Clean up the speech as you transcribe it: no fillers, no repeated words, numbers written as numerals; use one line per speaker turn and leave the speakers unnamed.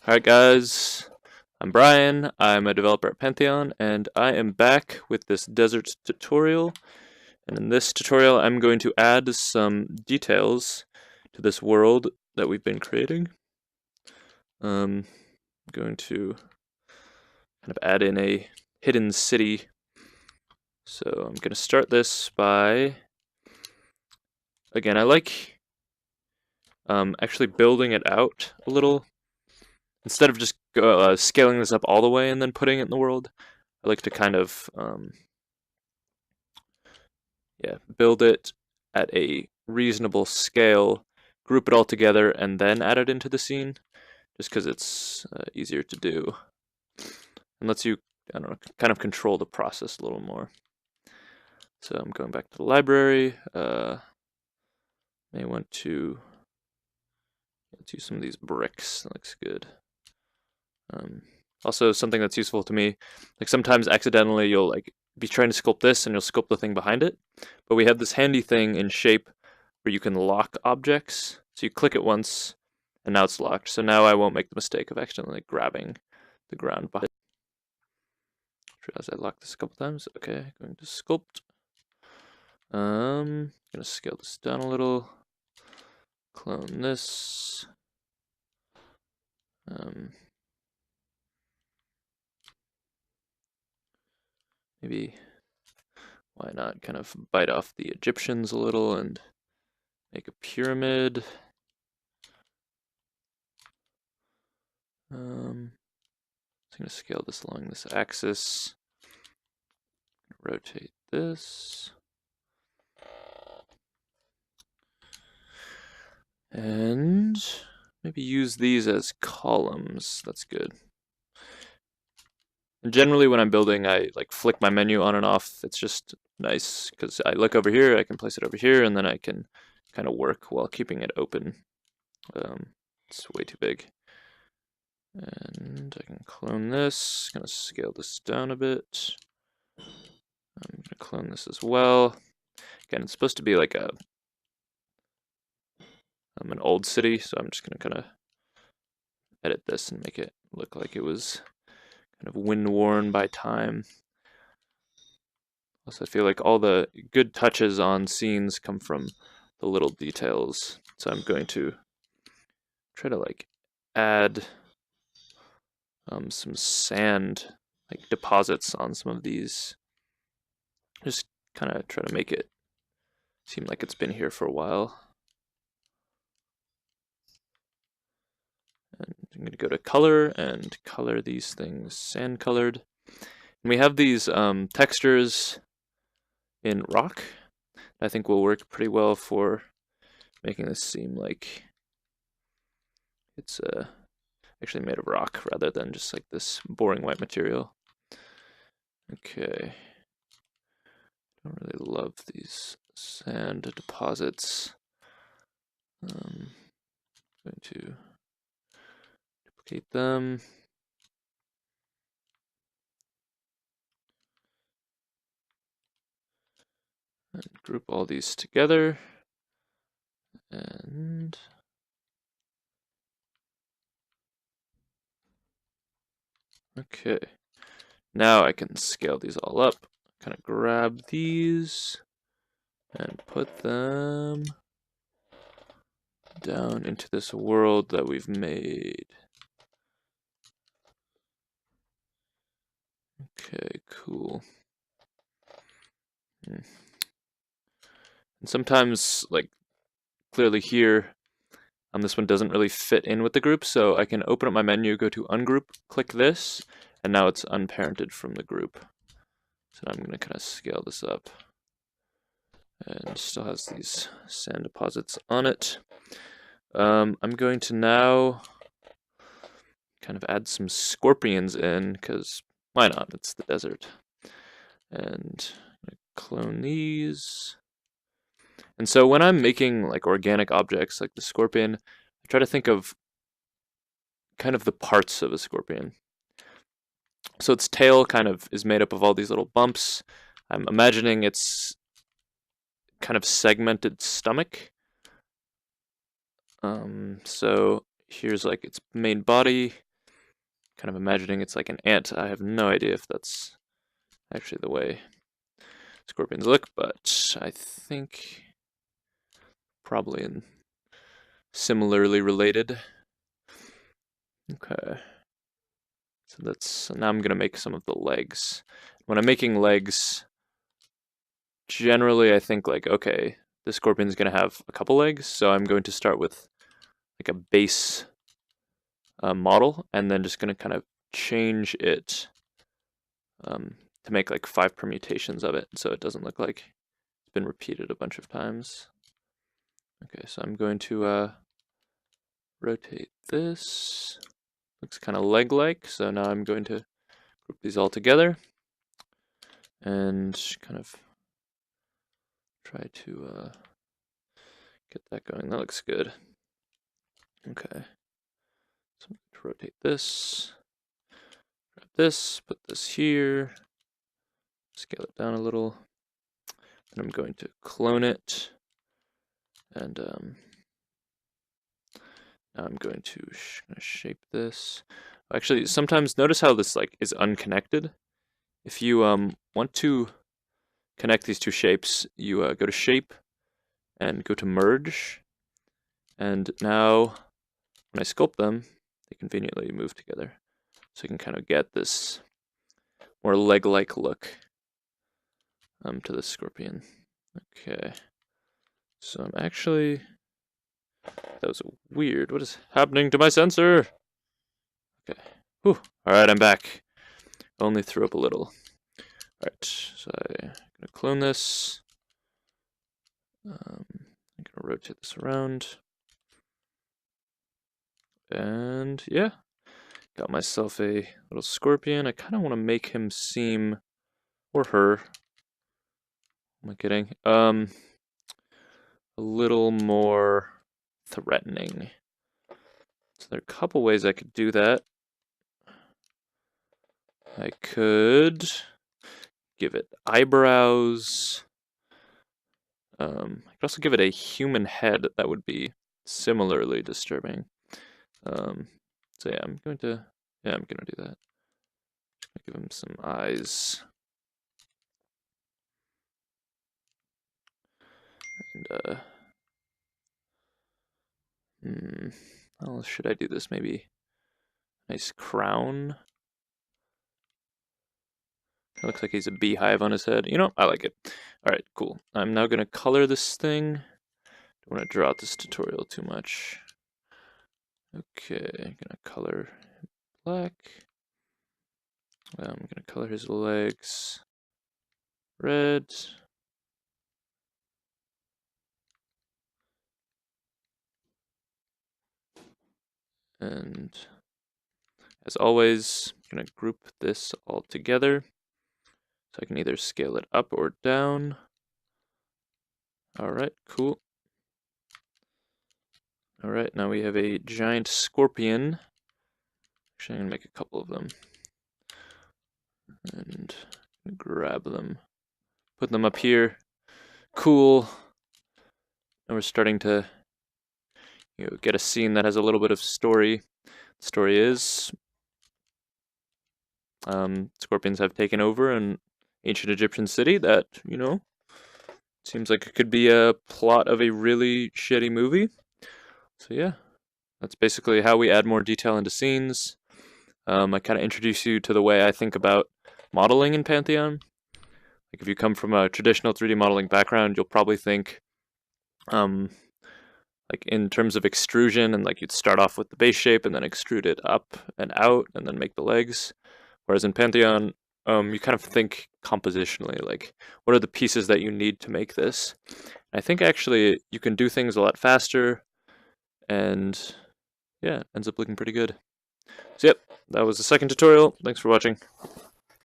Alright guys, I'm Brian, I'm a developer at Pantheon, and I am back with this desert tutorial. And in this tutorial I'm going to add some details to this world that we've been creating. I'm going to kind of add in a hidden city. So I'm going to start this by, again, I like actually building it out a little. Instead of just scaling this up all the way and then putting it in the world, I like to kind of build it at a reasonable scale, group it all together, and then add it into the scene, just because it's easier to do and lets you, I don't know, kind of control the process a little more. So I'm going back to the library. May want to let's use some of these bricks. That looks good. Also, something that's useful to me, like sometimes accidentally you'll like be trying to sculpt this and you'll sculpt the thing behind it, but we have this handy thing in shape where you can lock objects. So you click it once and now it's locked. So now I won't make the mistake of accidentally grabbing the ground behind it. Realize I locked this a couple times. Okay, going to sculpt. Gonna scale this down a little. Clone this. Maybe, why not kind of bite off the Egyptians a little and make a pyramid. So I'm going to scale this along this axis. Rotate this. And maybe use these as columns. That's good. And generally when I'm building, I like flick my menu on and off. It's just nice because I look over here, I can place it over here, and then I can kind of work while keeping it open. It's way too big. And I can clone this. Gonna scale this down a bit. I'm gonna clone this as well. Again, it's supposed to be like an old city, so I'm just gonna kind of edit this and make it look like it was kind of wind-worn by time. Also, I feel like all the good touches on scenes come from the little details. So I'm going to try to like add some sand like deposits on some of these. Just kind of try to make it seem like it's been here for a while. And I'm going to go to color and color these things sand colored. And we have these textures in rock. I think will work pretty well for making this seem like it's actually made of rock rather than just like this boring white material. Okay. Don't really love these sand deposits. I'm going to duplicate them. And group all these together. And okay. Now I can scale these all up. Kind of grab these and put them down into this world that we've made. Okay, cool. And sometimes, like, clearly here, this one doesn't really fit in with the group, so I can open up my menu, go to ungroup, click this, and now it's unparented from the group. So now I'm going to kind of scale this up. And it still has these sand deposits on it. I'm going to now kind of add some scorpions in, because why not? It's the desert. And I'm going to clone these. And so when I'm making like organic objects like the scorpion, I try to think of kind of the parts of a scorpion. So its tail kind of is made up of all these little bumps. I'm imagining its kind of segmented stomach. So here's like its main body, kind of imagining it's like an ant. I have no idea if that's actually the way scorpions look, but I think probably similarly related. Okay. So now I'm gonna make some of the legs. When I'm making legs, generally I think like, okay, the scorpion's gonna have a couple legs, so I'm going to start with like a base model, and then just gonna kind of change it to make like 5 permutations of it, so it doesn't look like it's been repeated a bunch of times. Okay, so I'm going to rotate this. Looks kind of leg-like, so now I'm going to group these all together and kind of try to get that going. That looks good. Okay, so I'm going to rotate this, grab this, put this here, scale it down a little, and I'm going to clone it, and now I'm going to shape this. Actually, sometimes notice how this like is unconnected. If you want to connect these two shapes, you go to Shape and go to Merge, and now when I sculpt them, they conveniently move together. So you can kind of get this more leg-like look to the scorpion. Okay, so I'm actually, that was weird. What is happening to my sensor? Okay, whew. All right, I'm back. Only threw up a little. All right, so I'm gonna clone this. I'm gonna rotate this around. And yeah, got myself a little scorpion. I kind of want to make him seem, or her, am I kidding? A little more threatening. So there are a couple ways I could do that. I could give it eyebrows. I could also give it a human head. That would be similarly disturbing. So yeah, I'm gonna do that. Give him some eyes. And how should I do this? Maybe nice crown. It looks like he's a beehive on his head. You know, I like it. All right, cool. I'm now gonna color this thing. Don't want to draw out this tutorial too much. Okay, I'm gonna color black. I'm gonna color his legs red. And as always, I'm gonna group this all together so I can either scale it up or down. All right, cool. All right, now we have a giant scorpion. Actually, I'm gonna make a couple of them and grab them, put them up here. Cool. And we're starting to, get a scene that has a little bit of story. The story is, scorpions have taken over an ancient Egyptian city that, seems like it could be a plot of a really shitty movie. So yeah, that's basically how we add more detail into scenes. I kind of introduce you to the way I think about modeling in Pantheon. Like if you come from a traditional 3D modeling background, you'll probably think, like in terms of extrusion, and like you'd start off with the base shape and then extrude it up and out and then make the legs. Whereas in Pantheon, you kind of think compositionally, like what are the pieces that you need to make this? I think actually you can do things a lot faster, and yeah, it ends up looking pretty good. So yep, that was the second tutorial. Thanks for watching.